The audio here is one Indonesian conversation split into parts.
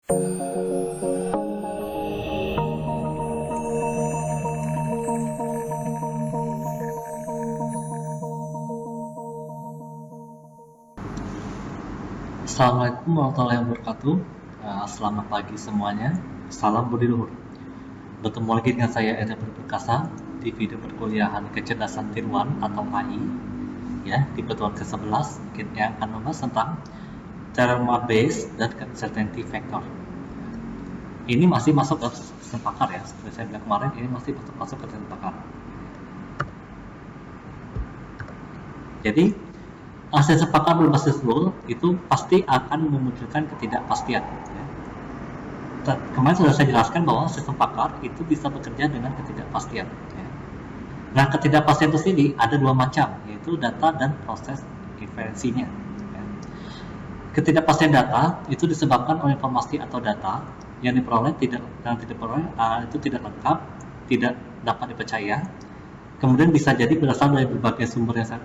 Assalamualaikum warahmatullahi wabarakatuh. Selamat pagi semuanya. Salam budi luhur. Bertemu lagi dengan saya Edward Perkasa di video perkuliahan kecerdasan Tier 1 atau AI. Ya, di pertemuan ke-11 kita akan membahas tentang theorem base dan uncertainty factor. Ini masih masuk ke sistem pakar ya. Seperti saya bilang kemarin, ini masih masuk ke sistem pakar. Jadi sistem pakar berbasis rule itu pasti akan memunculkan ketidakpastian. Ya. Kemarin sudah saya jelaskan bahwa sistem pakar itu bisa bekerja dengan ketidakpastian. Ya. Nah, ketidakpastian itu sendiri ada dua macam, yaitu data dan proses inferensinya. Ya. Ketidakpastian data itu disebabkan oleh informasi atau data yang diperoleh itu tidak lengkap, tidak dapat dipercaya. Kemudian bisa jadi berasal dari berbagai sumber data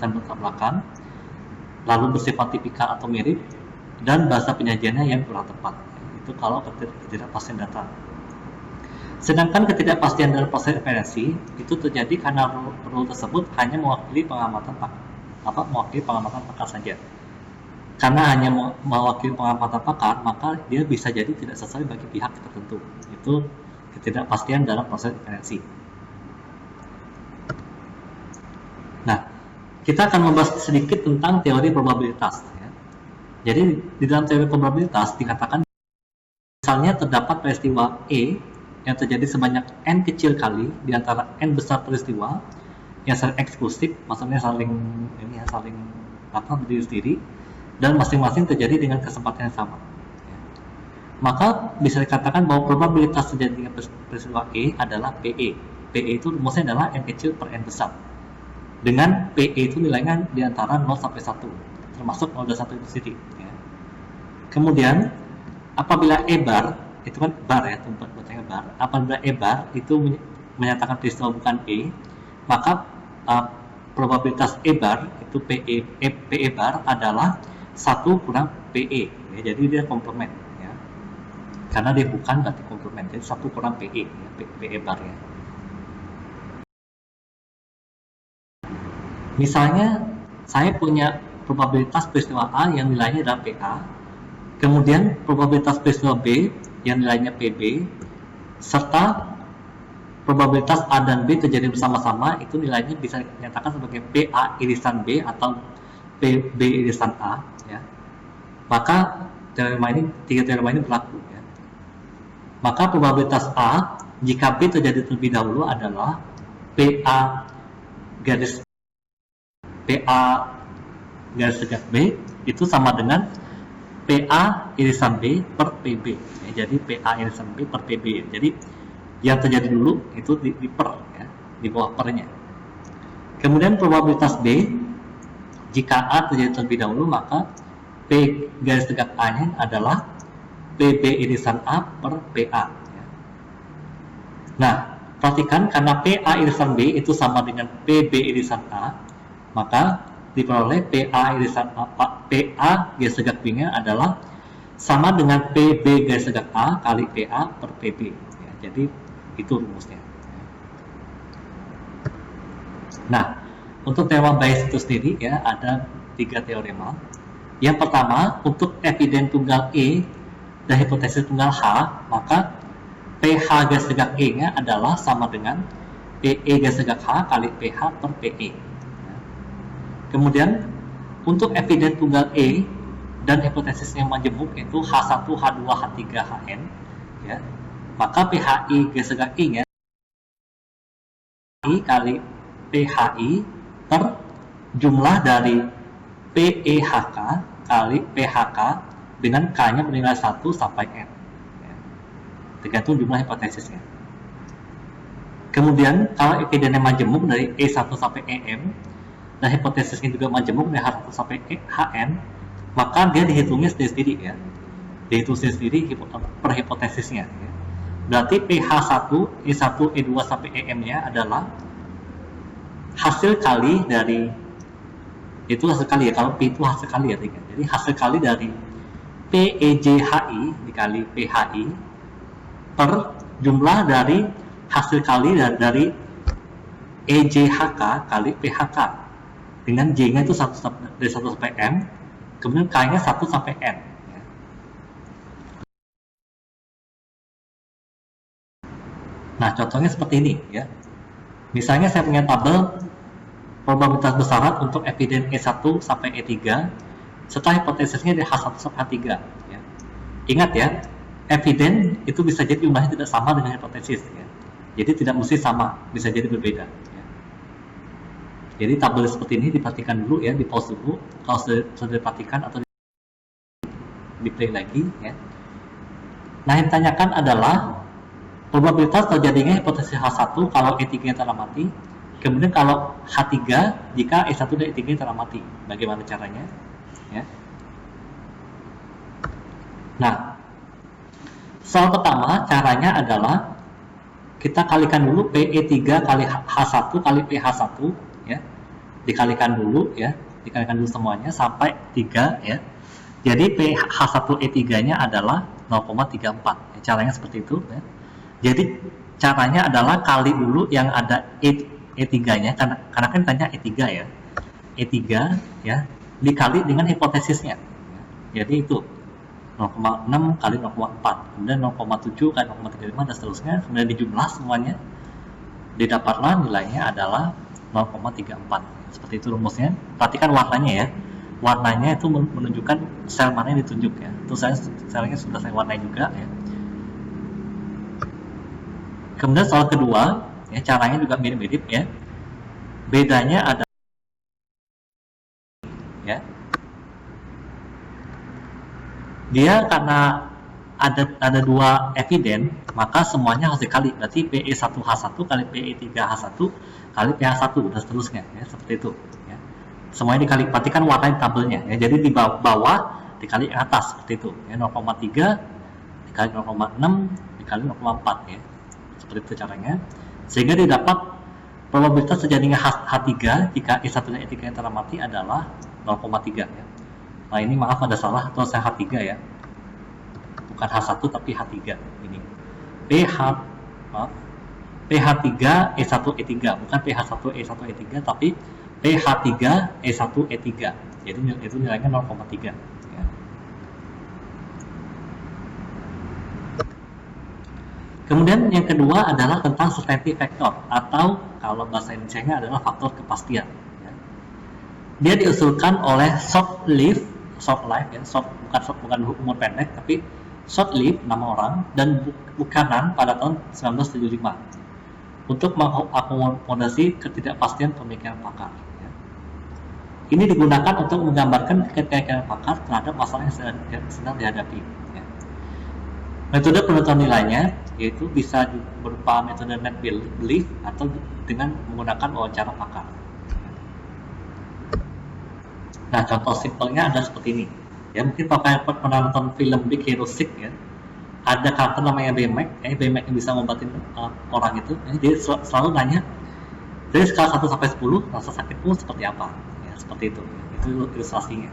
bertabrakan, lalu bersifat tipikal atau mirip, dan bahasa penyajiannya yang kurang tepat. Itu kalau ketidakpastian data. Sedangkan ketidakpastian dalam proses inferensi itu terjadi karena rule tersebut hanya mewakili pengamatan pakar saja. Karena hanya mewakili pengamatan pakar, maka dia bisa jadi tidak sesuai bagi pihak tertentu. Itu ketidakpastian dalam proses inferensi. Nah, kita akan membahas sedikit tentang teori probabilitas. Ya. Jadi di dalam teori probabilitas dikatakan misalnya terdapat peristiwa E yang terjadi sebanyak n kecil kali di antara n besar peristiwa yang saling eksklusif, maksudnya saling berdiri sendiri, dan masing-masing terjadi dengan kesempatan yang sama. Ya. Maka bisa dikatakan bahwa probabilitas terjadinya peristiwa E adalah PE. PE itu rumusnya adalah n kecil per n besar. Dengan PE itu nilainya di antara 0 sampai 1, termasuk 0 dan 1 itu sendiri. Ya. Kemudian, apabila E bar, itu kan bar ya, tempat bacanya bar, apabila E bar itu menyatakan peristiwa bukan E, maka probabilitas E bar, itu PE bar adalah 1 kurang PE. Ya, jadi dia komplement. Ya. Karena dia bukan berarti komplement, jadi 1 kurang PE, ya, PE bar ya. Misalnya, saya punya probabilitas peristiwa A yang nilainya adalah PA, kemudian probabilitas peristiwa B yang nilainya PB, serta probabilitas A dan B terjadi bersama-sama, itu nilainya bisa dinyatakan sebagai PA irisan B atau PB irisan A. Ya. Maka tiga teorema ini berlaku. Ya. Maka probabilitas A jika B terjadi terlebih dahulu adalah PA garis tegak B itu sama dengan PA irisan B per PB. Ya, jadi PA irisan B per PB. Jadi yang terjadi dulu itu di per, ya, di bawah pernya. Kemudian probabilitas B jika A terjadi terlebih dahulu, maka P garis tegak A-nya adalah PB irisan A per PA. Ya. Nah, perhatikan karena PA irisan B itu sama dengan PB irisan A, maka diperoleh PA irisan A, PA garis tegak B-nya adalah sama dengan PB garis tegak A kali PA per PB. Ya, jadi itu rumusnya. Nah, untuk teorema Bayes itu sendiri ya ada 3 teorema. Yang pertama, untuk eviden tunggal E dan hipotesis tunggal H, maka PH garis tegak E-nya adalah sama dengan PE garis tegak H kali PH per PE. Kemudian untuk eviden tunggal E dan hipotesis yang majemuk itu H1, H2, H3, Hn, ya, maka PHI garis tegak I-nya I kali PHI per jumlah dari PEHK kali PHK dengan K-nya bernilai 1 sampai N. Ya, tergantung jumlah hipotesisnya. Kemudian kalau evidennya majemuk dari E1 sampai EM, dan hipotesisnya juga majemuk dari H1 sampai HN, maka dia dihitungnya sendiri ya. Dihitung sendiri per hipotesisnya. Ya. Berarti PH1, E1, E2 sampai EM-nya adalah hasil kali dari, itu hasil kali ya, kalau P itu hasil kali ya. Jadi hasil kali dari PEJHI dikali PHI per jumlah dari hasil kali dari EJHK kali PHK dengan J-nya itu dari 1 sampai M, kemudian K-nya 1 sampai N. Nah, contohnya seperti ini ya. Misalnya saya punya tabel probabilitas besaran untuk eviden E1 sampai E3 setelah hipotesisnya dari H1 sampai H3 ya. Ingat ya, eviden itu bisa jadi jumlahnya tidak sama dengan hipotesis ya. Jadi tidak mesti sama, bisa jadi berbeda ya. Jadi tabel seperti ini diperhatikan dulu ya, di pause dulu. Kalau sudah diperhatikan atau di play lagi ya. Nah, yang ditanyakan adalah probabilitas terjadinya hipotesis H1 kalau E3-nya teramati, kemudian kalau H3 jika E1 dan E3-nya teramati. Bagaimana caranya? Ya. Nah, soal pertama caranya adalah kita kalikan dulu PE3 kali H1 kali PH1 ya. Dikalikan dulu ya, dikalikan dulu semuanya sampai 3 ya. Jadi PH1E3-nya adalah 0,34. Ya, caranya seperti itu ya. Jadi caranya adalah kali dulu yang ada E3-nya, karena kan ditanya E3 ya. E3 ya dikali dengan hipotesisnya. Jadi itu 0,6 kali 0,4, kemudian 0,7 kali 0,35 dan seterusnya, kemudian dijumlah semuanya, didapatlah nilainya adalah 0,34. Seperti itu rumusnya. Perhatikan warnanya ya. Warnanya itu menunjukkan sel mana yang ditunjuk ya. Itu selnya sudah saya warnai juga ya. Kemudian soal kedua, ya, caranya juga mirip-mirip ya. Bedanya ada ya. Dia karena ada dua eviden, maka semuanya harus dikali. Berarti PE1H1 kali PE3H1 kali PH1 dan seterusnya ya, seperti itu ya. Semuanya dikali, perhatikan warna tabelnya ya. Jadi di bawah dikali atas seperti itu ya, 0,3 dikali 0,6 dikali 0,4 ya. Seperti itu caranya, sehingga didapat probabilitas terjadinya H3 jika E1 dan E3 yang teramati adalah 0,3 ya. Nah, ini maaf ada salah, atau saya H3 ya, bukan H1 tapi H3 ini. PH3 E1 E3 bukan PH1 E1 E3 tapi PH3 E1 E3. Jadi itu nilainya 0,3 ya. Kemudian yang kedua adalah tentang certainty factor, atau kalau bahasa Indonesia-nya adalah faktor kepastian ya. Dia diusulkan oleh short life ya, bukan umur pendek tapi short life nama orang dan Buchanan pada tahun 1975 untuk mengakomodasi ketidakpastian pemikiran pakar ya. Ini digunakan untuk menggambarkan keyakinan pakar terhadap masalah yang sedang dihadapi ya. Metode penentuan nilainya yaitu bisa berupa metode net belief atau dengan menggunakan wawancara pakar. Nah, contoh simpelnya ada seperti ini. Ya, mungkin kalau pernah nonton film Big Hero 6 ya, ada karakter namanya Baymax, Baymax yang bisa ngobatin orang itu. Dia selalu nanya, dari skala 1 sampai 10, rasa sakitmu seperti apa? Ya, seperti itu. Itu ilustrasinya.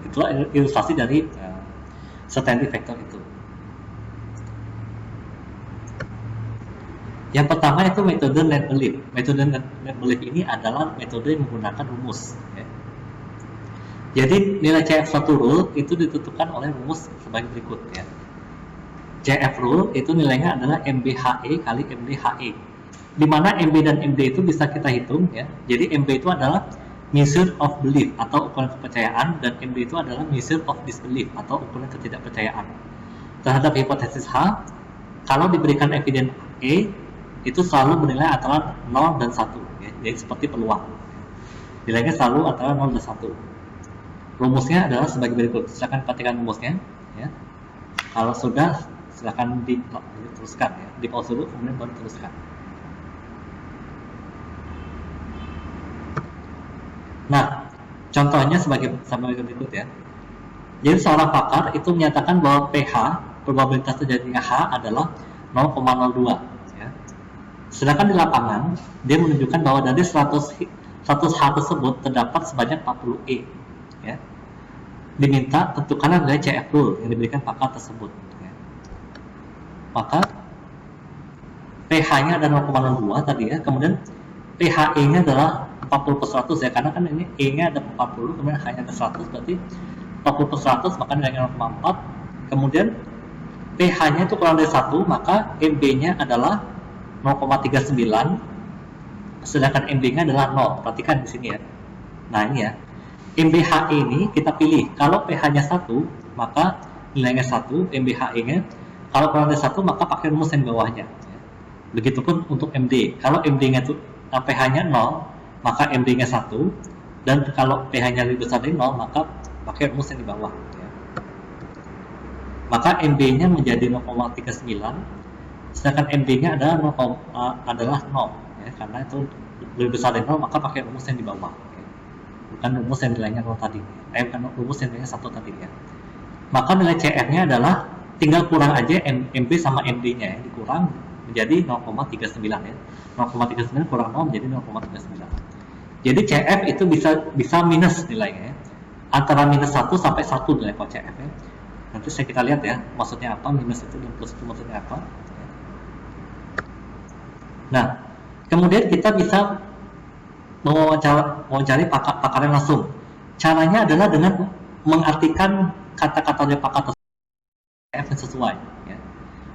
Itulah ilustrasi dari certainty factor itu. Yang pertama itu metode net belief. Metode net belief ini adalah metode yang menggunakan rumus. Ya. Jadi nilai CF suatu rule itu ditentukan oleh rumus sebagai berikut ya. CF rule itu nilainya adalah MBHE kali MDHE. Di mana MB dan MD itu bisa kita hitung ya. Jadi MB itu adalah measure of belief atau ukuran kepercayaan, dan MD itu adalah measure of disbelief atau ukuran ketidakpercayaan. Terhadap hipotesis H, kalau diberikan evidence E itu selalu menilai antara 0 dan 1 ya. Jadi seperti peluang. Nilainya selalu antara 0 dan 1. Rumusnya adalah sebagai berikut. Silakan perhatikan rumusnya ya. Kalau sudah silakan diteruskan ya. Di pause dulu kemudian baru teruskan. Nah, contohnya sebagai berikut ya. Jadi seorang pakar itu menyatakan bahwa PH, probabilitas terjadinya H adalah 0,02 ya. Sedangkan di lapangan dia menunjukkan bahwa dari 100 H tersebut terdapat sebanyak 40 E ya. diminta tentukanlah nilai CF rule yang diberikan pakar tersebut. Ya. Maka pH-nya ada 0,02 tadi ya, kemudian pH-nya adalah 40/100 ya, karena kan ini E-nya ada 40, kemudian H-nya ada 100, berarti 40/100, maka nilainya 0,4. Kemudian pH-nya itu kurang dari 1, maka MB-nya adalah 0,39, sedangkan MB-nya adalah 0. Perhatikan di sini ya. Nah ini ya, MBHE ini kita pilih. Kalau pH-nya 1, maka nilainya 1, MBHE-nya. Kalau kurang dari 1, maka pakai rumus yang di bawahnya. Begitupun untuk MD. Kalau MD-nya itu pH-nya 0, maka MD-nya 1. Dan kalau pH-nya lebih besar dari 0, maka pakai rumus yang di bawah. Maka MB-nya menjadi 0,39, sedangkan MD-nya adalah 0. Ya, karena itu lebih besar dari 0, maka pakai rumus yang di bawah. Bukan rumus yang nilainya 0 tadi, bukan rumus yang nilainya 1 tadi ya. Maka nilai CF-nya adalah tinggal kurang aja MB sama MD-nya ya, dikurang menjadi 0,39 ya. 0,39 kurang 0 menjadi 0,39. Jadi CF itu bisa minus nilainya ya. Antara minus 1 sampai 1 nilai kalau CF ya. Nanti kita lihat ya, maksudnya apa minus itu dan plus itu maksudnya apa. Nah, kemudian kita bisa mewawancari pakarnya langsung. Caranya adalah dengan mengartikan kata-kata dari pakar tersebut yang sesuai. Ya.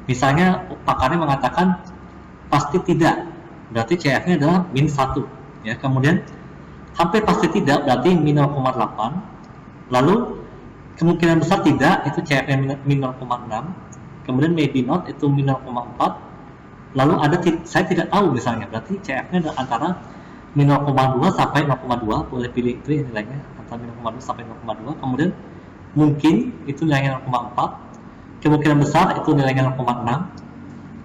Misalnya pakarnya mengatakan pasti tidak, berarti CF-nya adalah min 1. Ya. Kemudian hampir pasti tidak, berarti min 0,8. Lalu kemungkinan besar tidak, itu CF-nya min 0,6. Kemudian maybe not, itu min 0,4. Lalu ada saya tidak tahu misalnya, berarti CF-nya adalah antara min 0,2 sampai 0,2, boleh pilih itu ya nilainya antara min 0,2 sampai 0,2. Kemudian mungkin itu nilainya 0,4, kemungkinan besar itu nilainya 0,6,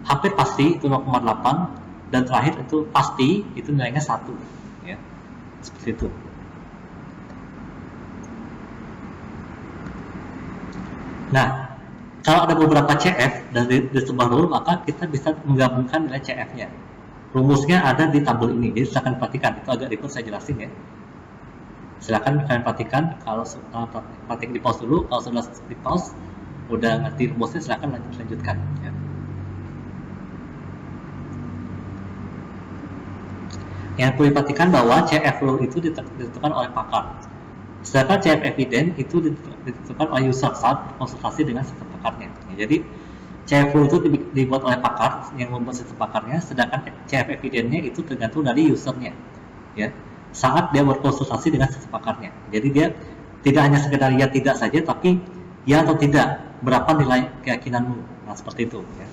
hampir pasti itu 0,8, dan terakhir itu pasti itu nilainya 1 ya, seperti itu. Nah, kalau ada beberapa CF dari sebuah rule, maka kita bisa menggabungkan nilai CF-nya. Rumusnya ada di tabel ini, jadi silakan perhatikan. Itu agak ribet saya jelasin ya. Silakan kalian perhatikan. Kalau praktik di pause dulu, kalau sudah di pause, udah ngerti rumusnya, silakan lanjutkan. Ya. Yang perlu diperhatikan bahwa CF rule itu ditentukan oleh pakar. Sedangkan CF evidence itu ditentukan oleh user saat konsultasi dengan sistem pakarnya. Ya, jadi CF rule itu dibuat oleh pakar yang membuat sistem pakarnya, sedangkan CF evidence-nya itu tergantung dari usernya. Ya, saat dia berkonsultasi dengan sistem pakarnya. Jadi dia tidak hanya sekedar ya tidak saja, tapi ya atau tidak, berapa nilai keyakinanmu. Nah seperti itu. Ya.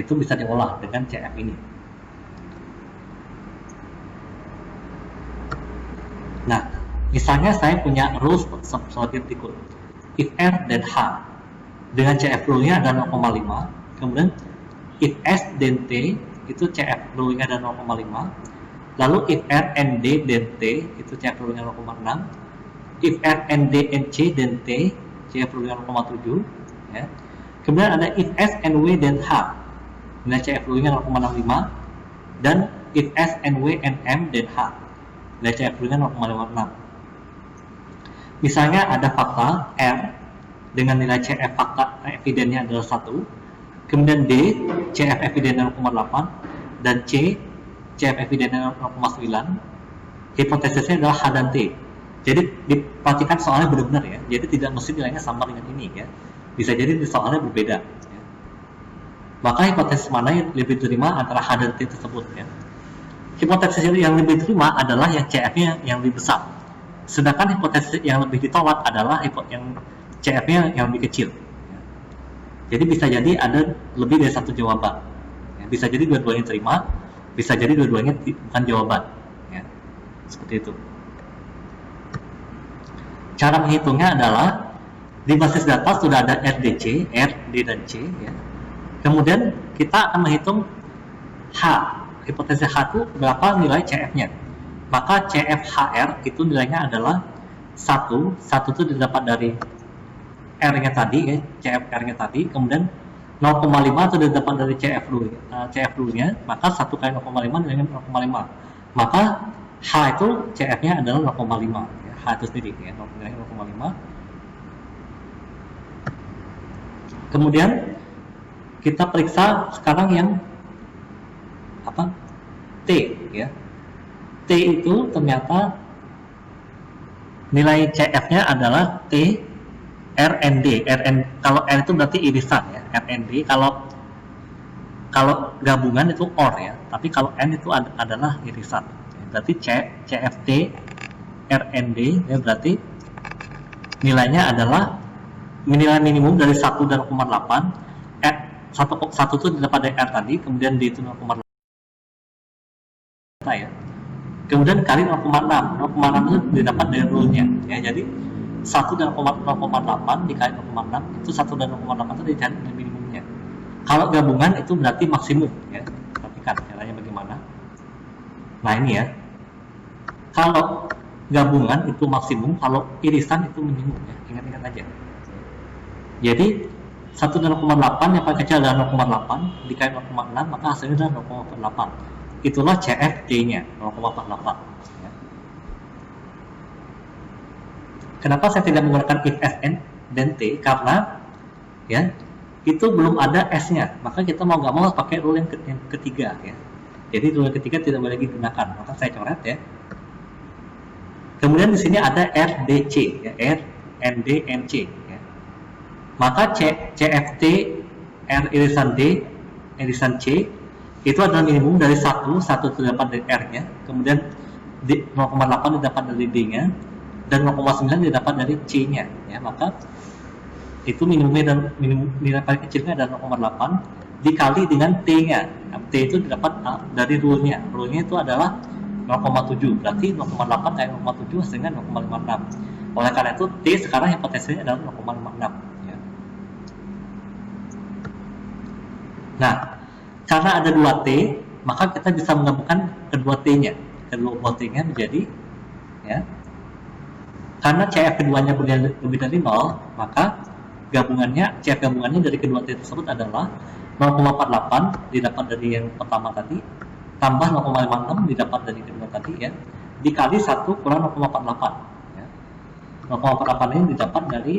Itu bisa diolah dengan CF ini. Nah, misalnya saya punya rules seperti berikut. If R dan H dengan CF rule-nya ada 0,5, kemudian if S dan T itu CF rule-nya ada 0,5, lalu if R and D dan T itu CF rule-nya 0,6, if R and D and C dan T CF rule-nya 0,7 ya. Kemudian ada if S and W dan H dengan CF rule-nya 0,65, dan if S and W and M dan H dengan CF rule-nya 0,56. Misalnya ada fakta R dengan nilai CF fakta evidennya adalah 1, kemudian D CF evidennya 0,8, dan C CF evidennya 0,9. Hipotesisnya adalah H dan T. Jadi diperhatikan soalnya benar-benar ya. Jadi tidak mesti nilainya sama dengan ini ya. Bisa jadi soalnya berbeda. Ya. Maka hipotesis mana yang lebih diterima antara H dan T tersebut ya. Hipotesis yang lebih diterima adalah yang CF-nya yang lebih besar. Sedangkan hipotesis yang lebih ditolak adalah yang CF-nya yang lebih kecil. Jadi bisa jadi ada lebih dari satu jawaban. Bisa jadi dua-duanya terima, bisa jadi dua-duanya bukan jawaban. Ya. Seperti itu. Cara menghitungnya adalah di basis data sudah ada RDC, R, D, dan C. Ya. Kemudian kita akan menghitung H. Hipotesis H itu berapa nilai CF-nya. Maka CFHR itu nilainya adalah 1 itu didapat dari R-nya tadi ya, CFR-nya tadi, kemudian 0,5 itu didapat dari CF rule-nya, maka 1 kali 0,5 nilainya 0,5. Maka H itu CF-nya adalah 0,5 ya, H itu sendiri ya, nilainya 0,5. Kemudian kita periksa sekarang yang apa? T ya. T itu ternyata nilai CF-nya adalah T RND. Kalau R itu berarti irisan ya, RND. Kalau gabungan itu OR ya, tapi kalau N itu adalah irisan. Berarti CFT RND ya, berarti nilainya adalah nilai minimum dari 1 dan 0,8. Satu itu didapat dari R tadi, kemudian D itu 0,8 ya. Kemudian kali 0,6 itu didapat dari rule-nya ya. Jadi 1 dan 0,8 dikali 0,6 itu 1 dan 0,8 itu dicari dari minimumnya. Kalau gabungan itu berarti maksimum ya. Perhatikan caranya bagaimana. Nah ini ya, kalau gabungan itu maksimum, kalau irisan itu minimum ya. Ingat-ingat aja. Jadi 1 dan 0,8 yang paling kecil adalah 0,8 dikali 0,6 maka hasilnya adalah 0,48. Itulah CFD-nya 0,48 ya. Kenapa saya tidak menggunakan if Sn dan T? Karena ya itu belum ada S-nya, maka kita mau nggak mau pakai rule yang ketiga ya. Jadi rule yang ketiga tidak boleh digunakan, maka saya coret ya. Kemudian di sini ada RDC ya, RNDNC ya. Maka CFT R irisan D irisan C itu adalah minimum dari 1 itu didapat dari R-nya, kemudian 0,8 didapat dari D-nya, dan 0,9 didapat dari C-nya ya. Maka itu minimumnya dan nilai paling kecilnya adalah 0,8 dikali dengan T-nya. T itu didapat dari rule-nya. Rule-nya itu adalah 0,7. Berarti 0,8 kali 0,7 hasilnya 0,56. Oleh karena itu T sekarang hipotesisnya adalah 0,56 ya. Nah, karena ada 2 T, maka kita bisa menggabungkan kedua T-nya. Kedua buah T-nya menjadi ya. Karena CF keduanya lebih dari 0, maka CF gabungannya dari kedua T tersebut adalah 0,48 didapat dari yang pertama tadi, tambah 0,56 didapat dari kedua tadi ya, dikali 1 kurang 0,48 ya. 0,48 ini didapat dari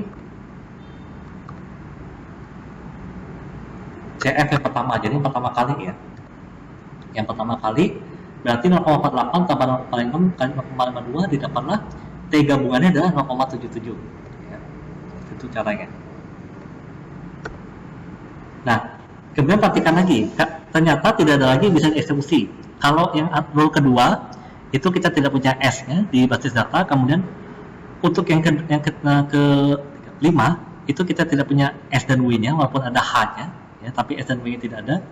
CF yang pertama, jadi yang pertama kali ya. Yang pertama kali berarti 0,48 tambah 0,56 kali 0,52 didapatlah T gabungannya adalah 0,77 ya. Itu caranya. Nah, kemudian perhatikan lagi, ternyata tidak ada lagi yang bisa dieksekusi. Kalau yang rule kedua itu kita tidak punya S-nya di basis data, kemudian untuk yang ke-5 itu kita tidak punya S dan W-nya walaupun ada H-nya ya, tapi S dan W-nya tidak ada.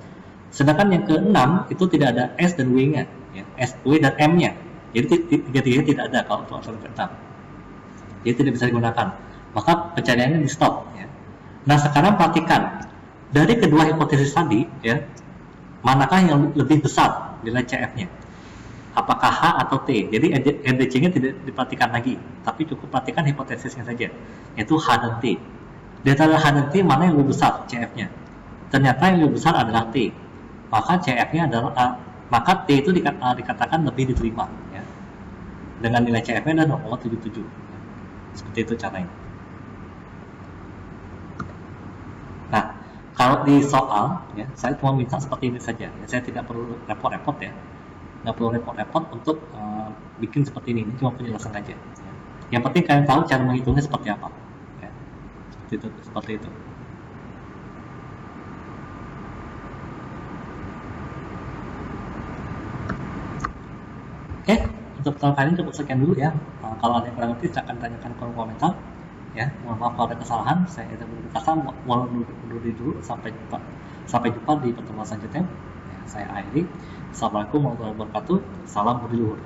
Sedangkan yang ke-6 itu tidak ada S dan W-nya ya, S, W dan M-nya. Jadi tiga-tiganya tidak ada kalau untuk asal ke-6. Jadi tidak bisa digunakan. Maka pencariannya di stop ya. Nah, sekarang perhatikan dari kedua hipotesis tadi ya, manakah yang lebih besar nilai CF-nya? Apakah H atau T? Jadi RDC-nya tidak diperhatikan lagi, tapi cukup perhatikan hipotesisnya saja, yaitu H dan T. Di antara H dan T mana yang lebih besar CF-nya? Ternyata yang lebih besar adalah T. Maka CF-nya adalah maka T itu dikatakan lebih diterima ya. Dengan nilai CF-nya adalah 0,77. Seperti itu caranya. Nah, kalau di soal ya, saya cuma minta seperti ini saja ya. Saya tidak perlu repot-repot ya. Nggak perlu repot-repot untuk bikin seperti ini cuma penjelasan aja ya. Yang penting kalian tahu cara menghitungnya seperti apa ya. Seperti itu. Oke, untuk pertanyaan kali ini cukup sekian dulu ya. Kalau ada yang kurang lebih silahkan tanyakan di kolom komentar ya. Mohon maaf kalau ada kesalahan. Saya Eda Kasam, mohon undur diri dulu. Sampai jumpa di pertemuan selanjutnya ya, saya akhiri. Assalamualaikum warahmatullahi wabarakatuh. Salam budi luhur.